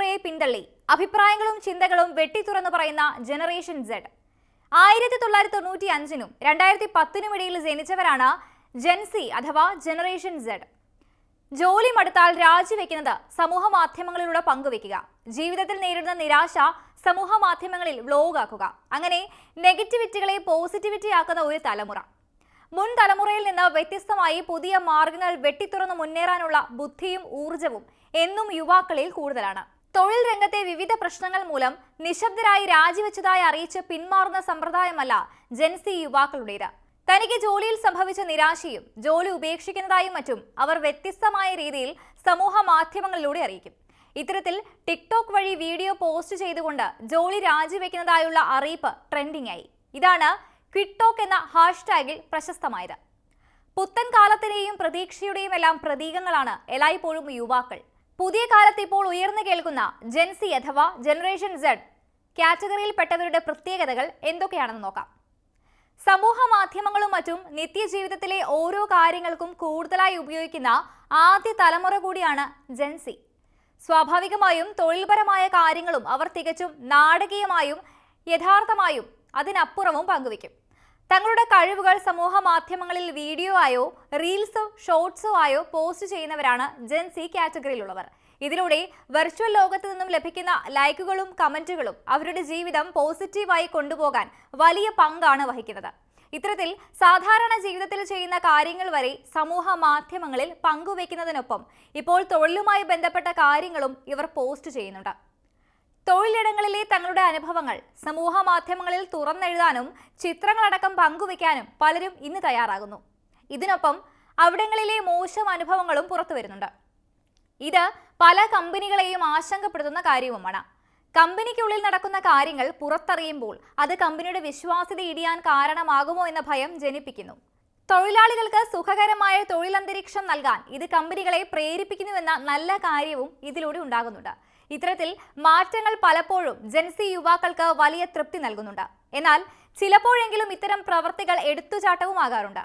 തലമുറയെ പിന്തള്ളി അഭിപ്രായങ്ങളും ചിന്തകളും വെട്ടിത്തുറന്നു പറയുന്ന ജനറേഷൻ Z. 1995-നും 2010-നും ഇടയിൽ ജനിച്ചവരാണ് ജെൻസി അഥവാ ജനറേഷൻ Z. ജോലി മടുത്താൽ രാജിവെക്കുന്നത് സമൂഹ മാധ്യമങ്ങളിലൂടെ പങ്കുവെക്കുക, ജീവിതത്തിൽ നേരിടുന്ന നിരാശ സമൂഹ മാധ്യമങ്ങളിൽ വ്ലോഗ് ആക്കുക, അങ്ങനെ നെഗറ്റിവിറ്റികളെ പോസിറ്റിവിറ്റി ആക്കുന്ന ഒരു തലമുറ. മുൻ തലമുറയിൽ നിന്ന് വ്യത്യസ്തമായി പുതിയ മാർഗങ്ങൾ വെട്ടിത്തുറന്നു മുന്നേറാനുള്ള ബുദ്ധിയും ഊർജവും എന്നും യുവാക്കളിൽ കൂടുതലാണ്. തൊഴിൽ രംഗത്തെ വിവിധ പ്രശ്നങ്ങൾ മൂലം നിശബ്ദരായി രാജിവെച്ചതായി അറിയിച്ച് പിന്മാറുന്ന സമ്പ്രദായമല്ല ജെൻസി യുവാക്കളുടേത്. തനിക്ക് ജോലിയിൽ സംഭവിച്ച നിരാശയും ജോലി ഉപേക്ഷിക്കുന്നതായും മറ്റും അവർ വ്യത്യസ്തമായ രീതിയിൽ സമൂഹ മാധ്യമങ്ങളിലൂടെ അറിയിക്കും. ഇത്തരത്തിൽ ടിക്ടോക്ക് വഴി വീഡിയോ പോസ്റ്റ് ചെയ്തുകൊണ്ട് ജോലി രാജിവെക്കുന്നതായുള്ള അറിയിപ്പ് ട്രെൻഡിംഗ് ആയി. ഇതാണ് ക്വിറ്റോക്ക് എന്ന ഹാഷ്ടാഗിൽ പ്രശസ്തമായത്. പുത്തൻ കാലത്തിന്റെയും പ്രതീക്ഷയുടെയും എല്ലാം പ്രതീകങ്ങളാണ് എല്ലായ്പ്പോഴും യുവാക്കൾ. പുതിയ കാലത്ത് ഇപ്പോൾ ഉയർന്നു കേൾക്കുന്ന ജെൻസി അഥവാ ജനറേഷൻ Z കാറ്റഗറിയിൽപ്പെട്ടവരുടെ പ്രത്യേകതകൾ എന്തൊക്കെയാണെന്ന് നോക്കാം. സമൂഹ മാധ്യമങ്ങളും മറ്റും നിത്യജീവിതത്തിലെ ഓരോ കാര്യങ്ങൾക്കും കൂടുതലായി ഉപയോഗിക്കുന്ന ആദ്യ തലമുറ കൂടിയാണ് ജെൻസി. സ്വാഭാവികമായും തൊഴിൽപരമായ കാര്യങ്ങളും അവർ തികച്ചും നാടകീയമായും യഥാർത്ഥമായും അതിനപ്പുറവും പങ്കുവയ്ക്കും. തങ്ങളുടെ കഴിവുകൾ സമൂഹ മാധ്യമങ്ങളിൽ വീഡിയോ ആയോ റീൽസോ ഷോർട്സോ ആയോ പോസ്റ്റ് ചെയ്യുന്നവരാണ് ജെൻസി കാറ്റഗറിയിലുള്ളവർ. ഇതിലൂടെ വെർച്വൽ ലോകത്ത് നിന്നും ലഭിക്കുന്ന ലൈക്കുകളും കമന്റുകളും അവരുടെ ജീവിതം പോസിറ്റീവായി കൊണ്ടുപോകാൻ വലിയ പങ്കാണ് വഹിക്കുന്നത്. ഇത്തരത്തിൽ സാധാരണ ജീവിതത്തിൽ ചെയ്യുന്ന കാര്യങ്ങൾ വരെ സമൂഹ മാധ്യമങ്ങളിൽ പങ്കുവെക്കുന്നതിനൊപ്പം ഇപ്പോൾ തൊഴിലുമായി ബന്ധപ്പെട്ട കാര്യങ്ങളും ഇവർ പോസ്റ്റ് ചെയ്യുന്നുണ്ട്. തൊഴിലിടങ്ങളിലെ തങ്ങളുടെ അനുഭവങ്ങൾ സമൂഹ മാധ്യമങ്ങളിൽ തുറന്നെഴുതാനും ചിത്രങ്ങളടക്കം പങ്കുവെക്കാനും പലരും ഇന്ന് തയ്യാറാകുന്നു. ഇതിനൊപ്പം അവിടങ്ങളിലെ മോശം അനുഭവങ്ങളും പുറത്തു വരുന്നുണ്ട്. ഇത് പല കമ്പനികളെയും ആശങ്കപ്പെടുത്തുന്ന കാര്യവുമാണ്. കമ്പനിക്കുള്ളിൽ നടക്കുന്ന കാര്യങ്ങൾ പുറത്തറിയുമ്പോൾ അത് കമ്പനിയുടെ വിശ്വാസ്യത ഇടിയാൻ കാരണമാകുമോ എന്ന ഭയം ജനിപ്പിക്കുന്നു. തൊഴിലാളികൾക്ക് സുഖകരമായ തൊഴിലന്തരീക്ഷം നൽകാൻ ഇത് കമ്പനികളെ പ്രേരിപ്പിക്കുന്നുവെന്ന നല്ല കാര്യവും ഇതിലൂടെ ഉണ്ടാകുന്നുണ്ട്. ഇത്തരത്തിൽ മാറ്റങ്ങൾ പലപ്പോഴും ജെൻസി യുവാക്കൾക്ക് വലിയ തൃപ്തി നൽകുന്നുണ്ട്. എന്നാൽ ചിലപ്പോഴെങ്കിലും ഇത്തരം പ്രവൃത്തികൾ എടുത്തുചാട്ടവുമാകാറുണ്ട്.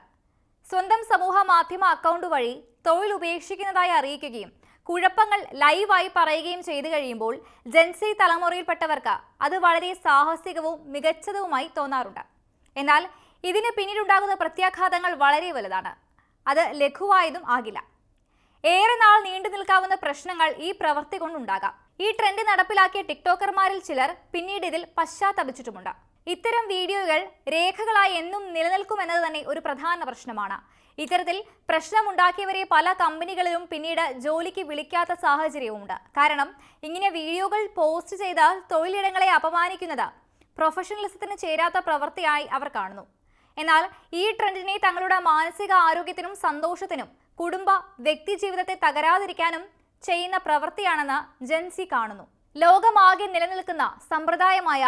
സ്വന്തം സമൂഹ മാധ്യമ അക്കൗണ്ട് വഴി തൊഴിൽ ഉപേക്ഷിക്കുന്നതായി അറിയിക്കുകയും കുഴപ്പങ്ങൾ ലൈവായി പറയുകയും ചെയ്തു കഴിയുമ്പോൾ ജെൻസി തലമുറയിൽപ്പെട്ടവർക്ക് അത് വളരെ സാഹസികവും മികച്ചതുമായി തോന്നാറുണ്ട്. എന്നാൽ ഇതിന് പിന്നീടുണ്ടാകുന്ന പ്രത്യാഘാതങ്ങൾ വളരെ വലുതാണ്. അത് ലഘുവായതും ആകില്ല. ഏറെ നാൾ നീണ്ടു നിൽക്കാവുന്ന പ്രശ്നങ്ങൾ ഈ പ്രവൃത്തി കൊണ്ടുണ്ടാകാം. ഈ ട്രെൻഡ് നടപ്പിലാക്കിയ ടിക്ടോക്കർമാരിൽ ചിലർ പിന്നീട് ഇതിൽ പശ്ചാത്തപിച്ചിട്ടുമുണ്ട്. ഇത്തരം വീഡിയോകൾ രേഖകളായി എന്നും നിലനിൽക്കുമെന്നത് തന്നെ ഒരു പ്രധാന പ്രശ്നമാണ്. ഇത്തരത്തിൽ പ്രശ്നമുണ്ടാക്കിയവരെ പല കമ്പനികളിലും പിന്നീട് ജോലിക്ക് വിളിക്കാത്ത സാഹചര്യവുമുണ്ട്. കാരണം ഇങ്ങനെ വീഡിയോകൾ പോസ്റ്റ് ചെയ്താൽ തൊഴിലിടങ്ങളെ അപമാനിക്കുന്നത് പ്രൊഫഷണലിസത്തിന് ചേരാത്ത പ്രവൃത്തിയായി അവർ കാണുന്നു. എന്നാൽ ഈ ട്രെൻഡിനെ തങ്ങളുടെ മാനസിക ആരോഗ്യത്തിനും സന്തോഷത്തിനും കുടുംബ വ്യക്തി ജീവിതത്തെ തകരാതിരിക്കാനും ചെയ്യുന്ന പ്രവൃത്തിയാണെന്ന് ജെൻസി കാണുന്നു. ലോകമാകെ നിലനിൽക്കുന്ന സമ്പ്രദായമായ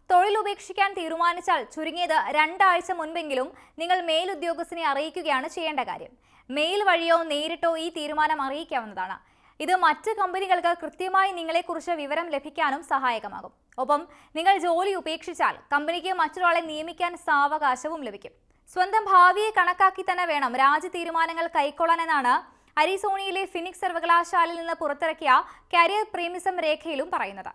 തൊഴിൽ ഉപേക്ഷിക്കാൻ തീരുമാനിച്ചാൽ ചുരുങ്ങിയത് 2 ആഴ്ച മുൻപെങ്കിലും നിങ്ങൾ മേലുദ്യോഗസ്ഥനെ അറിയിക്കുകയാണ് ചെയ്യേണ്ട കാര്യം. മെയിൽ വഴിയോ നേരിട്ടോ ഈ തീരുമാനം അറിയിക്കാവുന്നതാണ്. ഇത് മറ്റ് കമ്പനികൾക്ക് കൃത്യമായി നിങ്ങളെക്കുറിച്ച് വിവരം ലഭിക്കാനും സഹായകമാകും. ഒപ്പം നിങ്ങൾ ജോലി ഉപേക്ഷിച്ചാൽ കമ്പനിക്ക് മറ്റൊരാളെ നിയമിക്കാൻ സാവകാശവും ലഭിക്കും. സ്വന്തം ഭാവിയെ കണക്കാക്കി തന്നെ വേണം രാജി തീരുമാനങ്ങൾ കൈക്കൊള്ളാനെന്നാണ് അരിസോണയിലെ ഫിനിക്സ് സർവകലാശാലയിൽ നിന്ന് പുറത്തിറക്കിയ കരിയർ പ്രീമിസം രേഖയിലും പറയുന്നത്.